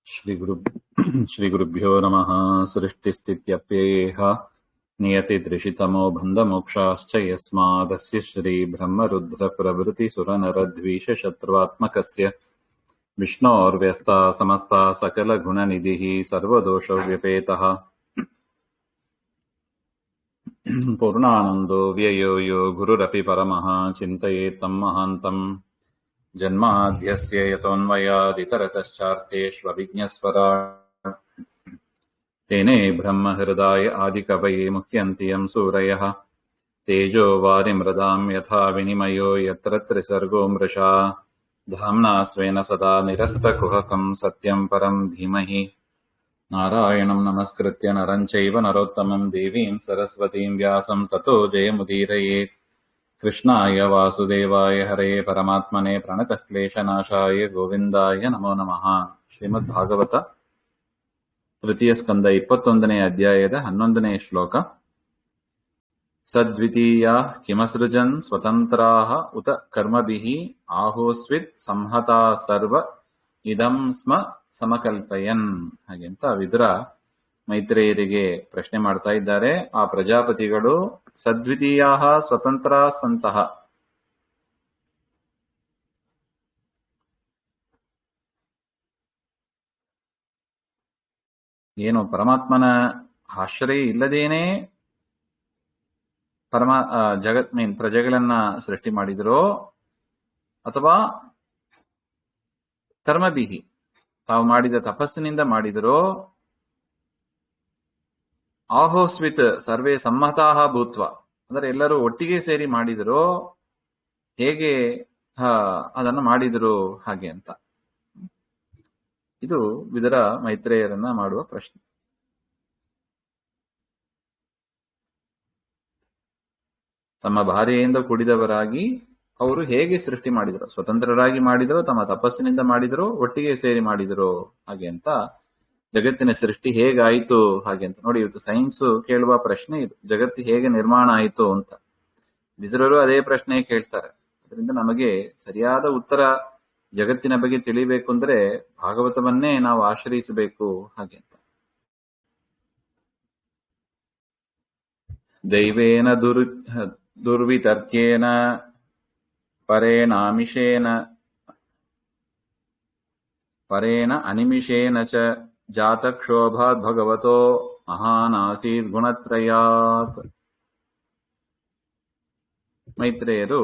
ಶ್ರೀಗುರು ಶ್ರೀಗುರುಭ್ಯೋ ನಮಃ. ಸೃಷ್ಟಿಸ್ಥಿತ್ಯಪ್ಯಯೇಹ ನಿಯತಿದೃಷಿತಮೋ ಬಂಧಮೋಕ್ಷಾಶ್ಚ ಯಸ್ಮಾದಸ್ಯ ಶ್ರೀಬ್ರಹ್ಮರುದ್ರಪ್ರಭೃತಿಸುರನರದ್ವೀಷಶತ್ರುವಾತ್ಮಕಸ್ಯ ವಿಷ್ಣೋರ್ವ್ಯಸ್ತಾ ಸಮಸ್ತಾ ಸಕಲಗುಣನಿಧಿಃ ಸರ್ವದೋಷವ್ಯಪೇತಃ ಪೂರ್ಣಾನಂದೋ ವ್ಯಯೋ ಯೋ ಗುರುರಪಿ ಪರಮಃ ಚಿಂತಯೇತ್ತಂ ಮಹಾಂತಂ. ಜನ್ಮಾದ್ಯಸ್ಯ ಯತೋನ್ಮಯಾದಿತರತಶ್ಚಾರ್ಥೇಷ್ವಭಿಜ್ಞಸ್ವರಾಟ್ ತೇನೇ ಬ್ರಹ್ಮಹೃದಾಯ ಆದಿಕವಯೇ ಮುಹ್ಯಂತಿ ಯಂ ಸೂರಯಃ ತೇಜೋ ವಾರಿಮೃದಾಂ ಯಥಾ ವಿನಿಮಯೋ ಯತ್ರ ತ್ರಿಸರ್ಗೋ ಮೃಷಾ ಧಾಮ್ನಾ ಸ್ವೇನ ಸದಾ ನಿರಸ್ತಕುಹಕಂ ಸತ್ಯಂ ಪರಂ ಧೀಮಹಿ. ನಾರಾಯಣಂ ನಮಸ್ಕೃತ್ಯ ನರಂ ಚೈವ ನರೋತ್ತಮಂ ದೇವೀಂ ಸರಸ್ವತೀಂ ವ್ಯಾಸಂ ತತೋ ಜಯಮುದೀರಯೇತ್. ಕೃಷ್ಣಾಯ ವಾಸುದೇವಾಯ ಹರೇ ಪರಮಾತ್ಮನೇ ಪ್ರಣತಃ ಕ್ಲೇಶನಾಶಾಯ ಗೋವಿಂದಾಯ ನಮೋ ನಮಃ. ಶ್ರೀಮದ್ ಭಾಗವತ ತೃತೀಯ ಸ್ಕಂದ 21ನೇ ಅಧ್ಯಾಯದ 11ನೇ ಶ್ಲೋಕ. ಸದ್ವಿತೀಯಾ ಕಿಮಸೃಜನ್ ಸ್ವತಂತ್ರಾಃ ಉತ ಕರ್ಮಭಿಃ ಆಹೋಸ್ವಿತ್ ಸಂಹತಾ ಸರ್ವ ಇದಂ ಸ್ಮ ಸಮಕಲ್ಪಯನ್. ಹಾಗೆಂತ ವಿದುರ ಮೈತ್ರೇಯರಿಗೆ ಪ್ರಶ್ನೆ ಮಾಡ್ತಾ ಇದ್ದಾರೆ. ಆ ಪ್ರಜಾಪತಿಗಳು ಸದ್ವಿತೀಯಾ ಸ್ವತಂತ್ರ ಸಂತಹ, ಏನು ಪರಮಾತ್ಮನ ಆಶ್ರಯ ಇಲ್ಲದೇನೆ ಪ್ರಜೆಗಳನ್ನ ಸೃಷ್ಟಿ ಮಾಡಿದರೋ ಅಥವಾ ಕರ್ಮಬಿಹಿ ತಾವು ಮಾಡಿದ ತಪಸ್ಸಿನಿಂದ ಮಾಡಿದರೋ, ಆಹೋಸ್ವಿತ್ ಸರ್ವೇ ಸಮ್ಮತಾಹ ಭೂತ್ವ ಅಂದರೆ ಎಲ್ಲರೂ ಒಟ್ಟಿಗೆ ಸೇರಿ ಮಾಡಿದರೋ, ಹೇಗೆ ಅದನ್ನು ಮಾಡಿದರು ಹಾಗೆ ಅಂತ. ಇದು ವಿದುರ ಮೈತ್ರೇಯರನ್ನ ಮಾಡುವ ಪ್ರಶ್ನೆ. ತಮ್ಮ ಭಾರ್ಯೆಯಿಂದ ಕೂಡಿದವರಾಗಿ ಅವರು ಹೇಗೆ ಸೃಷ್ಟಿ ಮಾಡಿದರು, ಸ್ವತಂತ್ರರಾಗಿ ಮಾಡಿದರೋ, ತಮ್ಮ ತಪಸ್ಸಿನಿಂದ ಮಾಡಿದರೋ, ಒಟ್ಟಿಗೆ ಸೇರಿ ಮಾಡಿದರೋ ಹಾಗೆ ಅಂತ. ಜಗತ್ತಿನ ಸೃಷ್ಟಿ ಹೇಗಾಯಿತು ಹಾಗೆ ಅಂತ ನೋಡಿ. ಇವತ್ತು ಸೈನ್ಸ್ ಕೇಳುವ ಪ್ರಶ್ನೆ ಇದು, ಜಗತ್ತು ಹೇಗೆ ನಿರ್ಮಾಣ ಆಯಿತು ಅಂತ. ವಿದುರರು ಅದೇ ಪ್ರಶ್ನೆ ಕೇಳ್ತಾರೆ. ಅದರಿಂದ ನಮಗೆ ಸರಿಯಾದ ಉತ್ತರ ಜಗತ್ತಿನ ಬಗ್ಗೆ ತಿಳಿಬೇಕು ಅಂದ್ರೆ ಭಾಗವತವನ್ನೇ ನಾವು ಆಶ್ರಯಿಸಬೇಕು ಹಾಗೆ ಅಂತ. ದೈವೇನ ದುರ್ವಿತರ್ಕೇನ ಪರೇಣ ಅನಿಮಿಷೇನ ಚ ಜಾತಕ್ಷೋಭಾತ್ ಭಗವತೋ ಮಹಾನಾಸೀತ್ ಗುಣತ್ರಯಾತ್. ಮೈತ್ರೇಯರು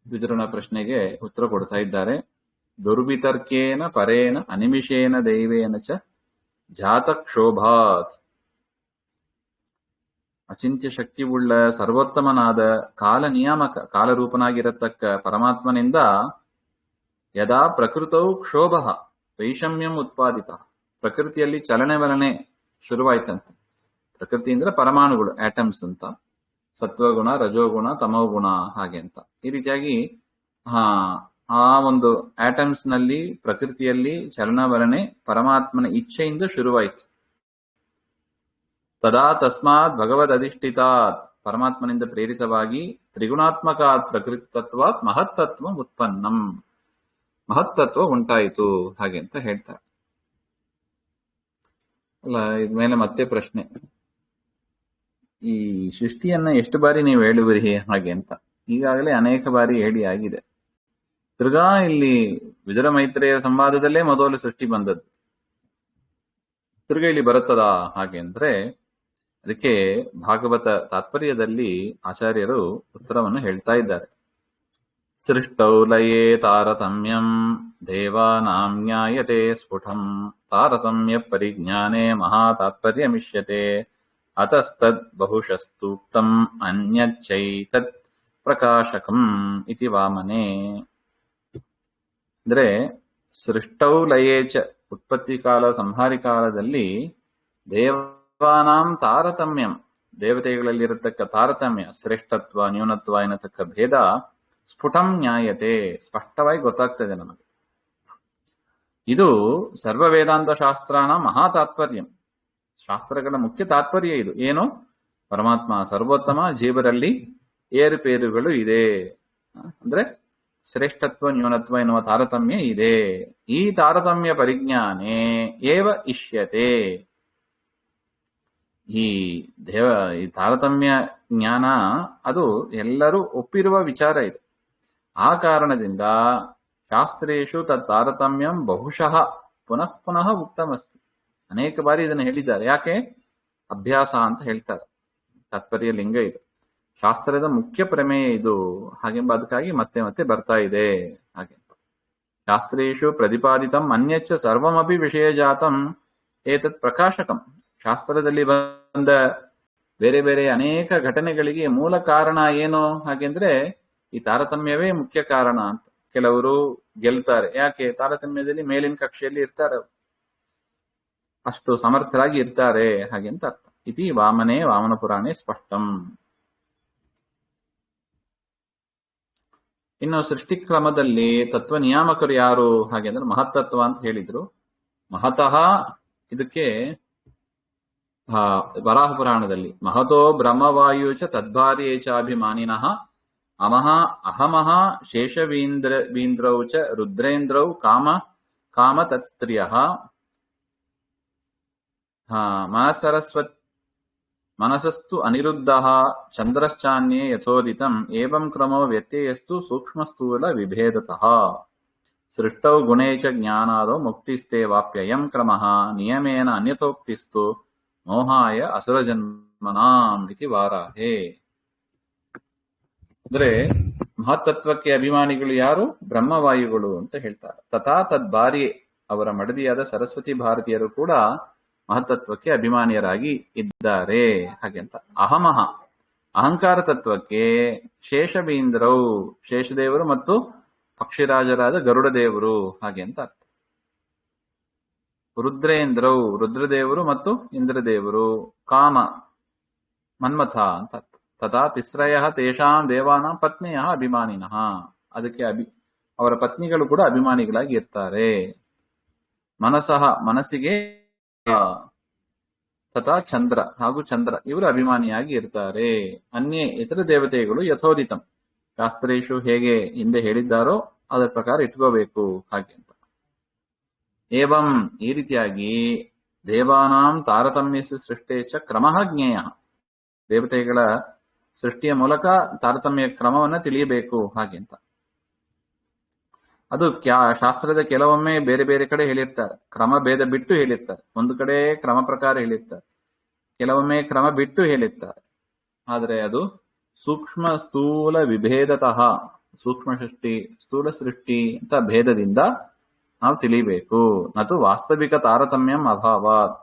ವಿದುರನ ಪ್ರಶ್ನೆಗೆ ಉತ್ತರ ಕೊಡ್ತಾ ಇದ್ದಾರೆ. ದುರ್ವಿತರ್ಕೇನ ಪರೇಣ ಅನಿಮಿಷೇನ ದೈವೇನ ಚ ಜಾತಕ್ಷೋಭಾತ್. ಅಚಿಂತ್ಯ ಶಕ್ತಿವುಳ್ಳ ಸರ್ವೋತ್ತಮನಾದ ಕಾಲ ನಿಯಾಮಕ ಕಾಲರೂಪನಾಗಿರತಕ್ಕ ಪರಮಾತ್ಮನಿಂದ ಯದಾ ಪ್ರಕೃತೌ ಕ್ಷೋಭ ವೈಷಮ್ಯಂ ಉತ್ಪಾದಿತ, ಪ್ರಕೃತಿಯಲ್ಲಿ ಚಲನೆ ಶುರುವಾಯ್ತಂತೆ. ಪ್ರಕೃತಿ ಅಂದ್ರೆ ಪರಮಾಣುಗಳು, ಆಟಮ್ಸ್ ಅಂತ, ಸತ್ವಗುಣ, ರಜೋಗುಣ, ತಮೋಗುಣ ಹಾಗೆ ಅಂತ. ಈ ರೀತಿಯಾಗಿ ಆ ಒಂದು ಆಟಮ್ಸ್ ನಲ್ಲಿ, ಪ್ರಕೃತಿಯಲ್ಲಿ ಚಲನವಲನೆ ಪರಮಾತ್ಮನ ಇಚ್ಛೆಯಿಂದ ಶುರುವಾಯಿತು. ತದಾ ತಸ್ಮಾತ್ ಭಗವದ್ ಅಧಿಷ್ಠಿತಾತ್, ಪರಮಾತ್ಮನಿಂದ ಪ್ರೇರಿತವಾಗಿ ತ್ರಿಗುಣಾತ್ಮಕಾತ್ ಪ್ರಕೃತಿ ತತ್ವಾತ್ ಮಹತ್ತತ್ವ ಉತ್ಪನ್ನಂ, ಮಹತ್ತತ್ವ ಉಂಟಾಯಿತು ಹಾಗೆ ಅಂತ ಹೇಳ್ತಾರೆ. ಅಲ್ಲ, ಇದ್ಮೇಲೆ ಮತ್ತೆ ಪ್ರಶ್ನೆ, ಈ ಸೃಷ್ಟಿಯನ್ನ ಎಷ್ಟು ಬಾರಿ ನೀವು ಹೇಳುವಿರಿ ಹಾಗೆ ಅಂತ. ಈಗಾಗಲೇ ಅನೇಕ ಬಾರಿ ಹೇಳಿ ಆಗಿದೆ. ತಿರ್ಗಾ ಇಲ್ಲಿ ವಿದುರ ಮೈತ್ರೇಯ ಸಂವಾದದಲ್ಲೇ ಮೊದಲು ಸೃಷ್ಟಿ ಬಂದದ್ದು, ತಿರ್ಗಾ ಇಲ್ಲಿ ಬರುತ್ತದಾ ಹಾಗೆ ಅಂದ್ರೆ ಅದಕ್ಕೆ ಭಾಗವತ ತಾತ್ಪರ್ಯದಲ್ಲಿ ಆಚಾರ್ಯರು ಉತ್ತರವನ್ನು ಹೇಳ್ತಾ ಇದ್ದಾರೆ. ಸೃಷ್ಟೌ ಲಯೇ ತಾರತಮ್ಯಂ ದೇವಾನಾಂ ಜ್ಞಾಯತೆ ಸ್ಫುಟಂ ತಾರತಮ್ಯ ಪರಿಜ್ಞಾನೇ ಮಹಾತಾತ್ಪರ್ಯಮಿಷ್ಯತೆ ಅತಸ್ತದ್ ಬಹುಶಸ್ತೂಕ್ತಂ ಅನ್ಯಚ್ಚೈತತ್ ಪ್ರಕಾಶಕಂ ಇತಿ ವಾಮನೆ. ಅಂದ್ರೆ ಸೃಷ್ಟೌ ಲಯೇ ಚ, ಉತ್ಪತ್ತಿ ಕಾಲ ಸಂಹಾರಿ ಕಾಲದಲ್ಲಿ ದೇವಾನಾಂ ತಾರತಮ್ಯಂ, ದೇವತೆಗಳಲ್ಲಿರತಕ್ಕ ತಾರತಮ್ಯ, ಶ್ರೇಷ್ಠತ್ವ ನ್ಯೂನತ್ವ ಎನ್ನತಕ್ಕ ಭೇದ ಸ್ಫುಟಂ ಜ್ಞಾಯತೆ, ಸ್ಪಷ್ಟವಾಗಿ ಗೊತ್ತಾಗ್ತದೆ ನಮಗೆ. ಇದು ಸರ್ವ ವೇದಾಂತ ಶಾಸ್ತ್ರಾನ ಮಹಾ ತಾತ್ಪರ್ಯಂ, ಶಾಸ್ತ್ರಗಳ ಮುಖ್ಯ ತಾತ್ಪರ್ಯ ಇದು. ಏನು? ಪರಮಾತ್ಮ ಸರ್ವೋತ್ತಮ, ಜೀವರಲ್ಲಿ ಏರುಪೇರುಗಳು ಇದೆ. ಅಂದ್ರೆ ಶ್ರೇಷ್ಠತ್ವ ನ್ಯೂನತ್ವ ಎನ್ನುವ ತಾರತಮ್ಯ ಇದೆ. ಈ ತಾರತಮ್ಯ ಪರಿಜ್ಞಾನೇ ಏವ ಇಷ್ಯತೆ. ಈ ಈ ತಾರತಮ್ಯ ಜ್ಞಾನ ಅದು ಎಲ್ಲರೂ ಒಪ್ಪಿರುವ ವಿಚಾರ ಇದು. ಆ ಕಾರಣದಿಂದ ಶಾಸ್ತ್ರೇಷು ತತ್ ತಾರತಮ್ಯಂ ಬಹುಶಃ ಪುನಃ ಪುನಃ ಉಕ್ತಮಸ್ತಿ. ಅನೇಕ ಬಾರಿ ಇದನ್ನು ಹೇಳಿದ್ದಾರೆ. ಯಾಕೆ? ಅಭ್ಯಾಸ ಅಂತ ಹೇಳ್ತಾರೆ. ತಾತ್ಪರ್ಯ ಲಿಂಗ ಇದು. ಶಾಸ್ತ್ರದ ಮುಖ್ಯ ಪ್ರಮೇಯ ಇದು. ಹಾಗೆಂಬ ಅದಕ್ಕಾಗಿ ಮತ್ತೆ ಮತ್ತೆ ಬರ್ತಾ ಇದೆ. ಹಾಗೆ ಶಾಸ್ತ್ರೇಷು ಪ್ರತಿಪಾದಿತಂ ಅನ್ಯಚ್ಚ ಸರ್ವಮಪಿ ವಿಷಯ ಜಾತಂ ಏತತ್ ಪ್ರಕಾಶಕಂ. ಶಾಸ್ತ್ರದಲ್ಲಿ ಬಂದ ಬೇರೆ ಬೇರೆ ಅನೇಕ ಘಟನೆಗಳಿಗೆ ಮೂಲ ಕಾರಣ ಏನು ಹಾಗೆಂದ್ರೆ ಈ ತಾರತಮ್ಯವೇ ಮುಖ್ಯ ಕಾರಣ ಅಂತ. ಕೆಲವರು ಗೆಲ್ತಾರೆ. ಯಾಕೆ? ತಾರತಮ್ಯದಲ್ಲಿ ಮೇಲಿನ ಕಕ್ಷೆಯಲ್ಲಿ ಇರ್ತಾರೆ, ಅಷ್ಟು ಸಮರ್ಥರಾಗಿ ಇರ್ತಾರೆ ಹಾಗೆ ಅಂತ ಅರ್ಥ. ಇತಿ ವಾಮನೇ ವಾಮನ ಪುರಾಣೇ ಸ್ಪಷ್ಟಂ. ಇನ್ನು ಸೃಷ್ಟಿ ಕ್ರಮದಲ್ಲಿ ತತ್ವ ನಿಯಾಮಕರು ಯಾರು ಹಾಗೆ ಅಂದ್ರೆ ಮಹತ್ತತ್ವ ಅಂತ ಹೇಳಿದ್ರು. ಮಹತಃ ಇದಕ್ಕೆ ವರಾಹ ಪುರಾಣದಲ್ಲಿ ಮಹತೋ ಬ್ರಹ್ಮವಾಯು ಚ ತದ್ಭಾರ್ಯೇ ಚಾಭಿಮಾನಿನಃ ಅಹಮಃ ಶೇಷವೀಂದ್ರೌ ಚ ರುದ್ರೇಂದ್ರೌ ಕಾಮ ತತ್ಸ್ತ್ರಿಯಃ ಮನಸಸ್ತು ಅನಿರುದ್ಧಃ ಚಂದ್ರಶ್ಚಾನ್ಯೇ ಯಥೋದಿತಂ ಏವಂ ಕ್ರಮೋ ವ್ಯತ್ಯಯಸ್ತು ಸೂಕ್ಷ್ಮಸ್ಥೂಲ ವಿಭೇದತಃ ಸೃಷ್ಟೌ ಗುಣೇ ಚ ಜ್ಞಾನಾದೋ ಮುಕ್ತಿಸ್ತೆ ವಾಪ್ಯಯಂ ಕ್ರಮಃ ನಿಯಮೇನ ಅನ್ಯಥೋಕ್ತಿಸ್ತು ಮೋಹಾಯ ಅಸುರಜನ್ಮನಾಂ ಇತಿ ವಾರಾಹೇ. ಅಂದ್ರೆ ಮಹತ್ತತ್ವಕ್ಕೆ ಅಭಿಮಾನಿಗಳು ಯಾರು? ಬ್ರಹ್ಮವಾಯುಗಳು ಅಂತ ಹೇಳ್ತಾರೆ. ತಥಾ ತದ್ಭಾರ್ಯೆ ಅವರ ಮಡದಿಯಾದ ಸರಸ್ವತಿ ಭಾರತೀಯರು ಕೂಡ ಮಹತ್ತತ್ವಕ್ಕೆ ಅಭಿಮಾನಿಯರಾಗಿ ಇದ್ದಾರೆ ಹಾಗೆ ಅಂತ. ಅಹಮಃ ಅಹಂಕಾರ ತತ್ವಕ್ಕೆ ಶೇಷಬೀಂದ್ರೌ ಶೇಷದೇವರು ಮತ್ತು ಪಕ್ಷಿರಾಜರಾದ ಗರುಡ ದೇವರು ಹಾಗೆ ಅಂತ ಅರ್ಥ. ರುದ್ರೇಂದ್ರೌ ರುದ್ರದೇವರು ಮತ್ತು ಇಂದ್ರದೇವರು, ಕಾಮ ಮನ್ಮಥ ಅಂತ ಅರ್ಥ. ತಥಾ ತಿಸ್ರಯ ತೇಷಾಂ ದೇವಾನಾಂ ಪತ್ನಿಯ ಅಭಿಮಾನಿನಃ ಅದಕ್ಕೆ ಅವರ ಪತ್ನಿಗಳು ಕೂಡ ಅಭಿಮಾನಿಗಳಾಗಿ ಇರ್ತಾರೆ. ಮನಸಃ ಮನಸ್ಸಿಗೆ ತಥಾ ಚಂದ್ರ ಹಾಗೂ ಚಂದ್ರ ಇವರು ಅಭಿಮಾನಿಯಾಗಿ ಇರ್ತಾರೆ. ಅನ್ಯೇ ಇತರ ದೇವತೆಗಳು ಯಥೋದಿತಂ ಶಾಸ್ತ್ರೇಶು ಹೇಗೆ ಹಿಂದೆ ಹೇಳಿದ್ದಾರೋ ಅದರ ಪ್ರಕಾರ ಇಟ್ಕೋಬೇಕು ಹಾಗೆ ಅಂತ. ಏವಂ ಈ ರೀತಿಯಾಗಿ ದೇವಾನಾಂ ತಾರತಮ್ಯಸ್ಯ ಸೃಷ್ಟೇ ಚ ಕ್ರಮಃ ಜ್ಞೇಯ. ದೇವತೆಗಳ ಸೃಷ್ಟಿಯ ಮೂಲಕ ತಾರತಮ್ಯ ಕ್ರಮವನ್ನ ತಿಳಿಯಬೇಕು ಹಾಗೆ ಅಂತ. ಅದು ಶಾಸ್ತ್ರದ ಕೆಲವೊಮ್ಮೆ ಬೇರೆ ಬೇರೆ ಕಡೆ ಹೇಳಿರ್ತಾರೆ, ಕ್ರಮ ಭೇದ ಬಿಟ್ಟು ಹೇಳಿರ್ತಾರೆ. ಒಂದು ಕಡೆ ಕ್ರಮ ಪ್ರಕಾರ ಹೇಳಿರ್ತಾರೆ, ಕೆಲವೊಮ್ಮೆ ಕ್ರಮ ಬಿಟ್ಟು ಹೇಳಿರ್ತಾರೆ. ಆದರೆ ಅದು ಸೂಕ್ಷ್ಮ ಸ್ಥೂಲ ವಿಭೇದತಃ ಸೂಕ್ಷ್ಮ ಸೃಷ್ಟಿ ಸ್ಥೂಲ ಸೃಷ್ಟಿ ಅಂತ ಭೇದದಿಂದ ನಾವು ತಿಳಿಬೇಕು. ನತು ವಾಸ್ತವಿಕ ತಾರತಮ್ಯಂ ಅಭಾವಾತ್.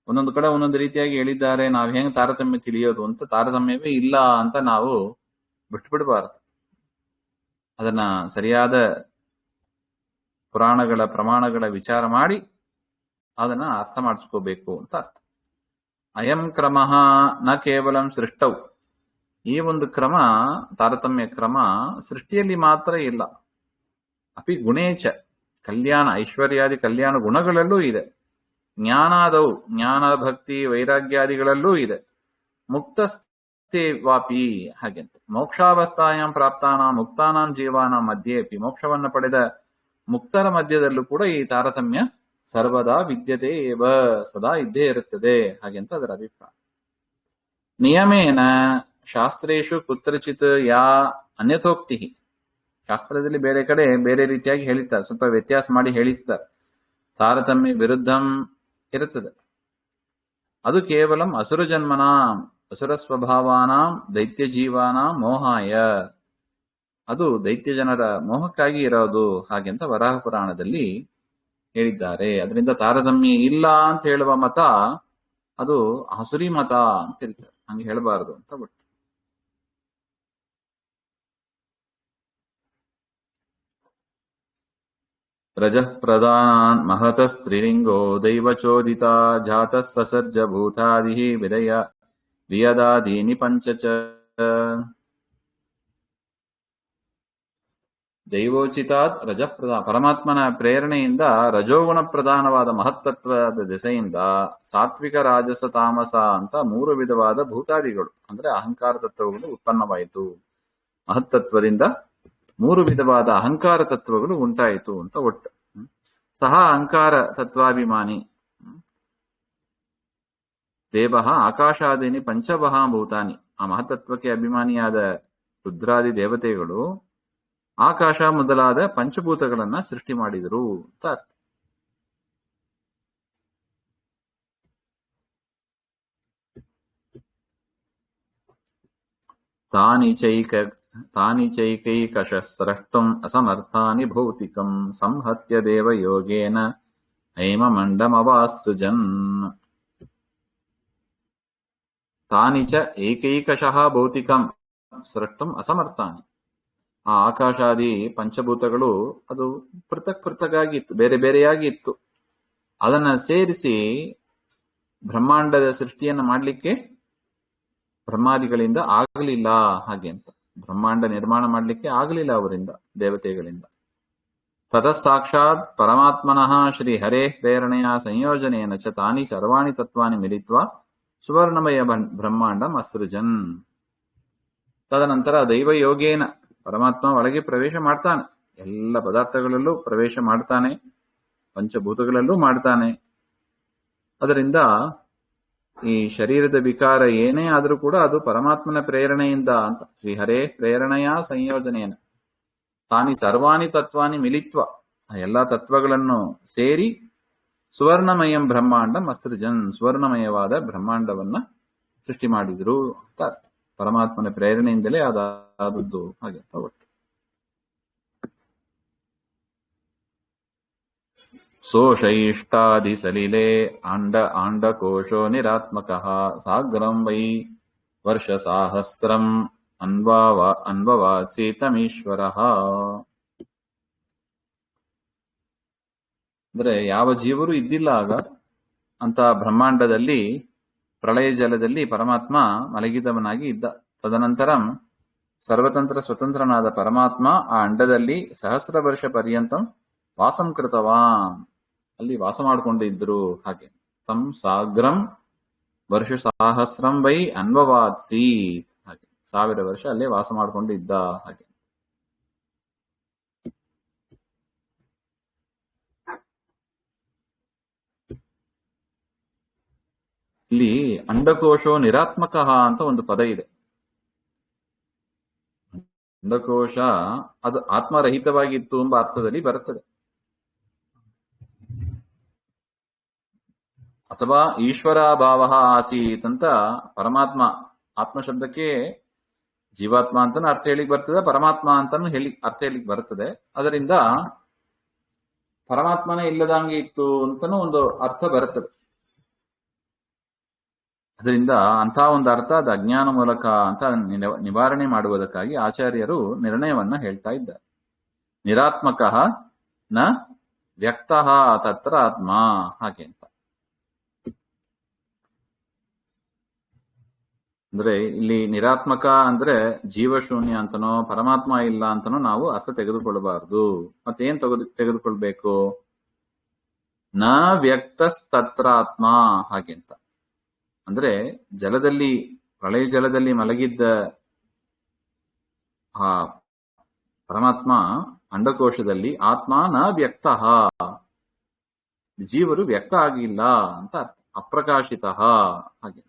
ಒಂದೊಂದು ಕಡೆ ಒಂದೊಂದು ರೀತಿಯಾಗಿ ಹೇಳಿದ್ದಾರೆ, ನಾವು ಹೆಂಗ್ ತಾರತಮ್ಯ ತಿಳಿಯೋದು ಅಂತ. ತಾರತಮ್ಯವೇ ಇಲ್ಲ ಅಂತ ನಾವು ಬಿಟ್ಬಿಡ್ಬಾರದು. ಅದನ್ನ ಸರಿಯಾದ ಪುರಾಣಗಳ ಪ್ರಮಾಣಗಳ ವಿಚಾರ ಮಾಡಿ ಅದನ್ನ ಅರ್ಥ ಮಾಡಿಸ್ಕೋಬೇಕು ಅಂತ ಅರ್ಥ. ಅಯಂ ಕ್ರಮ ನ ಕೇವಲಂ ಸೃಷ್ಟೌ. ಈ ಒಂದು ಕ್ರಮ ತಾರತಮ್ಯ ಕ್ರಮ ಸೃಷ್ಟಿಯಲ್ಲಿ ಮಾತ್ರ ಇಲ್ಲ, ಅಪಿ ಗುಣೇಚ ಕಲ್ಯಾಣ ಐಶ್ವರ್ಯಾದಿ ಕಲ್ಯಾಣ ಗುಣಗಳಲ್ಲೂ ಇದೆ. ಜ್ಞಾನಾದವು ಜ್ಞಾನ ಭಕ್ತಿ ವೈರಾಗ್ಯಾದಿಗಳಲ್ಲೂ ಇದೆ. ಮುಕ್ತಸ್ಥೆ ವಾಪಿ ಹಾಗೆಂತ ಮೋಕ್ಷಾವಸ್ಥಾಯಾಂ ಪ್ರಾಪ್ತಾನಾಂ ಮುಕ್ತಾನಾಂ ಜೀವಾನಾಂ ಮಧ್ಯೆ ಅಪಿ ಮೋಕ್ಷವನ್ನು ಪಡೆದ ಮುಕ್ತರ ಮಧ್ಯದಲ್ಲೂ ಕೂಡ ಈ ತಾರತಮ್ಯ ಸರ್ವದಾ ವಿದ್ಯತೆ ಏವ ಸದಾ ಇದ್ದೇ ಇರುತ್ತದೆ ಹಾಗೆಂತ ಅದರ ಅಭಿಪ್ರಾಯ. ನಿಯಮೇನ ಶಾಸ್ತ್ರೇಷು ಕುತ್ರಚಿತ್ ಯಾ ಅನ್ಯಥೋಕ್ತಿ. ಶಾಸ್ತ್ರದಲ್ಲಿ ಬೇರೆ ಕಡೆ ಬೇರೆ ರೀತಿಯಾಗಿ ಹೇಳಿರ್ತಾರೆ, ಸ್ವಲ್ಪ ವ್ಯತ್ಯಾಸ ಮಾಡಿ ಹೇಳಿಸ್ತಾರೆ. ತಾರತಮ್ಯ ವಿರುದ್ಧಂ ಇರುತ್ತದೆ. ಅದು ಕೇವಲಂ ಅಸುರ ಜನ್ಮನಾಂ ಅಸುರ ಸ್ವಭಾವಾನಾಂ ದೈತ್ಯ ಜೀವಾನಾಂ ಮೋಹಾಯ. ಅದು ದೈತ್ಯ ಜನರ ಮೋಹಕ್ಕಾಗಿ ಇರೋದು ಹಾಗೆಂತ ವರಾಹ ಪುರಾಣದಲ್ಲಿ ಹೇಳಿದ್ದಾರೆ. ಅದರಿಂದ ತಾರತಮ್ಯ ಇಲ್ಲ ಅಂತ ಹೇಳುವ ಮತ ಅದು ಆಸುರಿ ಮತ ಅಂತ ಹೇಳ್ತಾರೆ. ಹಂಗೆ ಹೇಳಬಾರದು ಅಂತ ಬಿಟ್ಟು. ರಜಃ ಪ್ರಧಾನಾನ್ ಮಹತ ಸ್ತ್ರೀಲಿಂಗೋ ದೈವಚೋದಿತ ಜಾತ ಸಸರ್ಜ ಭೂತಾದಿ ವಿಯದಾದೀನಿ ಪಂಚಚ. ದೈವೋಚಿತಾತ್ ರಜಪ್ರಧಾನ ಪರಮಾತ್ಮನ ಪ್ರೇರಣೆಯಿಂದ ರಜೋಗುಣ ಪ್ರಧಾನವಾದ ಮಹತ್ತತ್ವದ ದೆಸೆಯಿಂದ ಸಾತ್ವಿಕ ರಾಜಸ ತಾಮಸ ಅಂತ 3 ವಿಧವಾದ ಭೂತಾದಿಗಳು ಅಂದ್ರೆ ಅಹಂಕಾರ ತತ್ವಗಳು ಉತ್ಪನ್ನವಾಯಿತು. ಮಹತ್ತತ್ವದಿಂದ ಮೂರು ವಿಧವಾದ ಅಹಂಕಾರ ತತ್ವಗಳು ಉಂಟಾಯಿತು ಅಂತ ಒಟ್ಟು. ಸಹ ಅಹಂಕಾರ ತತ್ವಾಭಿಮಾನಿ ದೇವ ಆಕಾಶಾದೀನಿ ಪಂಚಮಹಾಭೂತಾನಿ. ಆ ಮಹತತ್ವಕ್ಕೆ ಅಭಿಮಾನಿಯಾದ ರುದ್ರಾದಿ ದೇವತೆಗಳು ಆಕಾಶ ಮೊದಲಾದ ಪಂಚಭೂತಗಳನ್ನ ಸೃಷ್ಟಿ ಮಾಡಿದರು ಅಂತ ಅರ್ಥ. ತಾನಿ ಚೈಕೈಕಶ ಸ್ರಷ್ಟುಂ ಅಸಮರ್ಥಾನಿ ಭೌತಿಕಂ ಸಂಹತ್ಯ ದೇವ ಯೋಗೇನ ಹೇಮಮಂಡಮವಾಸೃಜನ್. ತಾನಿ ಚ ಏಕೈಕಶಃ ಭೌತಿಕಂ ಸ್ರಷ್ಟುಂ ಅಸಮರ್ಥಾನಿ. ಆ ಆಕಾಶಾದಿ ಪಂಚಭೂತಗಳು ಅದು ಪೃಥಕ್ ಪೃಥಕ್ಕಾಗಿ ಇತ್ತು, ಬೇರೆ ಬೇರೆಯಾಗಿ ಇತ್ತು. ಅದನ್ನ ಸೇರಿಸಿ ಬ್ರಹ್ಮಾಂಡದ ಸೃಷ್ಟಿಯನ್ನ ಮಾಡಲಿಕ್ಕೆ ಬ್ರಹ್ಮಾದಿಗಳಿಂದ ಆಗಲಿಲ್ಲ. ಹಾಗೆ ಅಂತ ಬ್ರಹ್ಮಾಂಡ ನಿರ್ಮಾಣ ಮಾಡಲಿಕ್ಕೆ ಆಗಲಿಲ್ಲ ಅವರಿಂದ, ದೇವತೆಗಳಿಂದ. ತತಃ ಸಾಕ್ಷಾತ್ ಪರಮಾತ್ಮನಃ ಶ್ರೀ ಹರೇ ಪ್ರೇರಣೆಯ ಸಂಯೋಜನೆಯನ ಚ ತಾನಿ ಸರ್ವಾಣಿ ತತ್ವಾನಿ ಮಿಲಿತ್ವ ಸುವರ್ಣಮಯ ಬ್ರಹ್ಮಾಂಡಂ ಅಸೃಜನ್. ತದನಂತರ ದೈವಯೋಗೇನ ಪರಮಾತ್ಮ ಒಳಗೆ ಪ್ರವೇಶ ಮಾಡ್ತಾನೆ, ಎಲ್ಲ ಪದಾರ್ಥಗಳಲ್ಲೂ ಪ್ರವೇಶ ಮಾಡ್ತಾನೆ, ಪಂಚಭೂತಗಳಲ್ಲೂ ಮಾಡ್ತಾನೆ. ಅದರಿಂದ ಈ ಶರೀರದ ವಿಕಾರ ಏನೇ ಆದರೂ ಕೂಡ ಅದು ಪರಮಾತ್ಮನ ಪ್ರೇರಣೆಯಿಂದ ಅಂತ. ಶ್ರೀಹರೇ ಪ್ರೇರಣೆಯ ಸಂಯೋಜನೆಯನ ತಾನಿ ಸರ್ವಾಣಿ ತತ್ವಾನಿ ಮಿಲಿತ್ವ, ಆ ಎಲ್ಲಾ ತತ್ವಗಳನ್ನು ಸೇರಿ ಸುವರ್ಣಮಯಂ ಬ್ರಹ್ಮಾಂಡಂ ಅಸೃಜನ್, ಸುವರ್ಣಮಯವಾದ ಬ್ರಹ್ಮಾಂಡವನ್ನ ಸೃಷ್ಟಿ ಮಾಡಿದ್ರು ಅಂತ ಅರ್ಥ. ಪರಮಾತ್ಮನ ಪ್ರೇರಣೆಯಿಂದಲೇ ಆದದ್ದು ಹಾಗೆ ಅಂತ ಒಟ್ಟು. ಸೋಷಯಿಷ್ಟಾದಿ ಸಲಿಲೆ ಆಂಡಕೋಶೋ ನಿರಾತ್ಮಕಃ ಸಾಗ್ರಂ ವೈ ವರ್ಷ ಸಾಹಸ್ರಂ ಅನ್ವವಾತ್ಸೀತಮೀಶ್ವರಃ. ಅಂದ್ರೆ ಯಾವ ಜೀವರು ಇದ್ದಿಲ್ಲ ಆಗ ಅಂತ ಬ್ರಹ್ಮಾಂಡದಲ್ಲಿ ಪ್ರಳಯ ಜಲದಲ್ಲಿ ಪರಮಾತ್ಮ ಮಲಗಿದವನಾಗಿ ಇದ್ದ. ತದನಂತರಂ ಸರ್ವತಂತ್ರ ಸ್ವತಂತ್ರನಾದ ಪರಮಾತ್ಮ ಆ ಅಂಡದಲ್ಲಿ ಸಹಸ್ರ ವರ್ಷ ಪರ್ಯಂತಂ ವಾಸಂ ಕೃತವಾನ್, ಅಲ್ಲಿ ವಾಸ ಮಾಡಿಕೊಂಡಿದ್ರು. ಹಾಗೆ ತಂ ಸಾಗ್ರಂ ವರ್ಷ ಸಹಸ್ರಂ ವೈ ಅನ್ವವಾತ್ಸೀತ್, ಹಾಗೆ 1000 ವರ್ಷ ಅಲ್ಲೇ ವಾಸ ಮಾಡಿಕೊಂಡಿದ್ದ. ಹಾಗೆ ಇಲ್ಲಿ ಅಂಡಕೋಶೋ ನಿರಾತ್ಮಕ ಅಂತ ಒಂದು ಪದ ಇದೆ. ಅಂಡಕೋಶ ಅದು ಆತ್ಮರಹಿತವಾಗಿತ್ತು ಎಂಬ ಅರ್ಥದಲ್ಲಿ ಬರುತ್ತದೆ. ಅಥವಾ ಈಶ್ವರಾಭಾವ ಆಸೀತ್ ಅಂತ ಪರಮಾತ್ಮ, ಆತ್ಮ ಶಬ್ದಕ್ಕೆ ಜೀವಾತ್ಮ ಅಂತಾನು ಅರ್ಥ ಹೇಳಿಕ್ ಬರ್ತದೆ, ಪರಮಾತ್ಮ ಅಂತಾನು ಅರ್ಥ ಹೇಳಿಕ್ ಬರ್ತದೆ. ಅದರಿಂದ ಪರಮಾತ್ಮನೇ ಇಲ್ಲದಂಗೆ ಇತ್ತು ಅಂತಾನು ಒಂದು ಅರ್ಥ ಬರುತ್ತದೆ. ಅದರಿಂದ ಅಂಥ ಒಂದು ಅರ್ಥ ಅದು ಅಜ್ಞಾನ ಮೂಲಕ ಅಂತ ನಿವಾರಣೆ ಮಾಡುವುದಕ್ಕಾಗಿ ಆಚಾರ್ಯರು ನಿರ್ಣಯವನ್ನ ಹೇಳ್ತಾ ಇದ್ದಾರೆ. ನಿರಾತ್ಮಕ ನ ವ್ಯಕ್ತ ತತ್ರ ಆತ್ಮ, ಹಾಗೆ ಅಂತ. ಅಂದ್ರೆ ಇಲ್ಲಿ ನಿರಾತ್ಮಕ ಅಂದ್ರೆ ಜೀವಶೂನ್ಯ ಅಂತನೋ ಪರಮಾತ್ಮ ಇಲ್ಲ ಅಂತನೋ ನಾವು ಅರ್ಥ ತೆಗೆದುಕೊಳ್ಳಬಾರದು. ಮತ್ತೇನ್ ತೆಗೆದುಕೊಳ್ಬೇಕು? ನ ವ್ಯಕ್ತಸ್ತತ್ರಾತ್ಮ, ಹಾಗೆ ಅಂತ. ಅಂದ್ರೆ ಜಲದಲ್ಲಿ, ಪ್ರಳಯ ಜಲದಲ್ಲಿ ಮಲಗಿದ್ದ ಆ ಪರಮಾತ್ಮ ಅಂಡಕೋಶದಲ್ಲಿ ಆತ್ಮ ನ ವ್ಯಕ್ತ, ಜೀವರು ವ್ಯಕ್ತ ಆಗಿಲ್ಲ ಅಂತ ಅರ್ಥ. ಅಪ್ರಕಾಶಿತ, ಹಾಗೆ.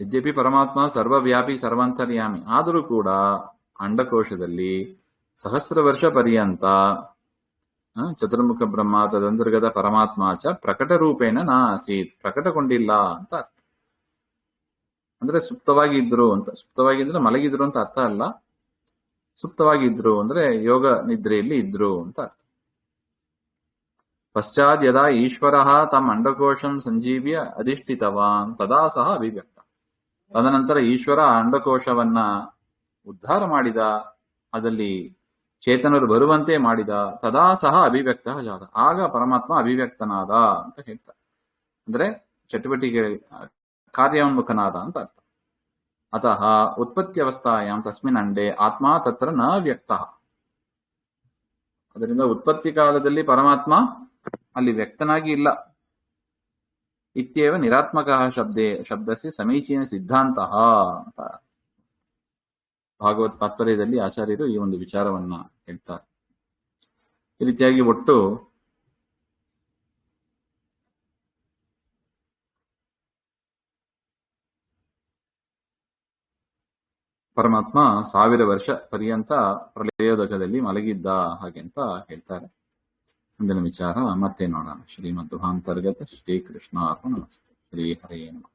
ಯದ್ಯಪಿ ಪರಮಾತ್ಮ ಸರ್ವವ್ಯಾಪಿ ಸರ್ವಾಂತರ್ಯಾಮಿ, ಆದರೂ ಕೂಡ ಅಂಡಕೋಶದಲ್ಲಿ ಸಹಸ್ರ ವರ್ಷ ಪರ್ಯಂತ ಚತುರ್ಮುಖ ಬ್ರಹ್ಮ ತದಂತರ್ಗತ ಪರಮಾತ್ಮ ಚ ಪ್ರಕಟ ರೂಪೇಣ ನ ಆಸೀತ್, ಪ್ರಕಟಗೊಂಡಿಲ್ಲ ಅಂತ ಅರ್ಥ. ಅಂದ್ರೆ ಸುಪ್ತವಾಗಿದ್ರು ಅಂತ. ಸುಪ್ತವಾಗಿದ್ರೆ ಮಲಗಿದ್ರು ಅಂತ ಅರ್ಥ ಅಲ್ಲ. ಸುಪ್ತವಾಗಿದ್ರು ಅಂದ್ರೆ ಯೋಗ ನಿದ್ರೆಯಲ್ಲಿ ಇದ್ರು ಅಂತ ಅರ್ಥ. ಪಶ್ಚಾತ್ ಯದಾ ಈಶ್ವರ ತಮ್ಮ ಅಂಡಕೋಶಂ ಸಂಜೀವ್ಯ ಅಧಿಷ್ಠಿತವಾನ್ ತದಾ ಸಹ ಅಭಿವ್ಯಕ್ತ. ತದನಂತರ ಈಶ್ವರ ಅಂಡಕೋಶವನ್ನ ಉದ್ಧಾರ ಮಾಡಿದ, ಅದಲ್ಲಿ ಚೇತನರು ಬರುವಂತೆ ಮಾಡಿದ. ತದಾ ಸಹ ಅಭಿವ್ಯಕ್ತ ಜಾತ, ಆಗ ಪರಮಾತ್ಮ ಅಭಿವ್ಯಕ್ತನಾದ ಅಂತ ಹೇಳ್ತಾರೆ. ಅಂದ್ರೆ ಚಟುವಟಿಕೆ ಕಾರ್ಯೋನ್ಮುಖನಾದ ಅಂತ ಅರ್ಥ. ಅತಃ ಉತ್ಪತ್ತ್ಯವಸ್ಥಾಯಾಂ ತಸ್ಮಿನ್ ಅಂಡೆ ಆತ್ಮ ತತ್ರ ನ ವ್ಯಕ್ತ. ಅದರಿಂದ ಉತ್ಪತ್ತಿ ಕಾಲದಲ್ಲಿ ಪರಮಾತ್ಮ ಅಲ್ಲಿ ವ್ಯಕ್ತನಾಗಿ ಇಲ್ಲ. ಇತ್ಯೇವ ನಿರಾತ್ಮಕಃ ಶಬ್ದಸ್ಯ ಸಮೀಚೀನ ಸಿದ್ಧಾಂತಃ ಅಂತ ಭಾಗವತ ತಾತ್ಪರ್ಯದಲ್ಲಿ ಆಚಾರ್ಯರು ಈ ಒಂದು ವಿಚಾರವನ್ನ ಹೇಳ್ತಾರೆ. ಈ ರೀತಿಯಾಗಿ ಒಟ್ಟು ಪರಮಾತ್ಮ 1000 ವರ್ಷ ಪರ್ಯಂತ ಪ್ರಳಯೋದಕದಲ್ಲಿ ಮಲಗಿದ್ದ ಹಾಗೆ ಅಂತ ಹೇಳ್ತಾರೆ. ಮುಂದಿನ ವಿಚಾರ ಮತ್ತೆ ನೋಡೋಣ. ಶ್ರೀಮದ್ ದುಹಾಂತರ್ಗತ ಶ್ರೀಕೃಷ್ಣ ಅರ್ಪಣಮಸ್ತು. ಶ್ರೀ ಹರೇ ನಮಃ.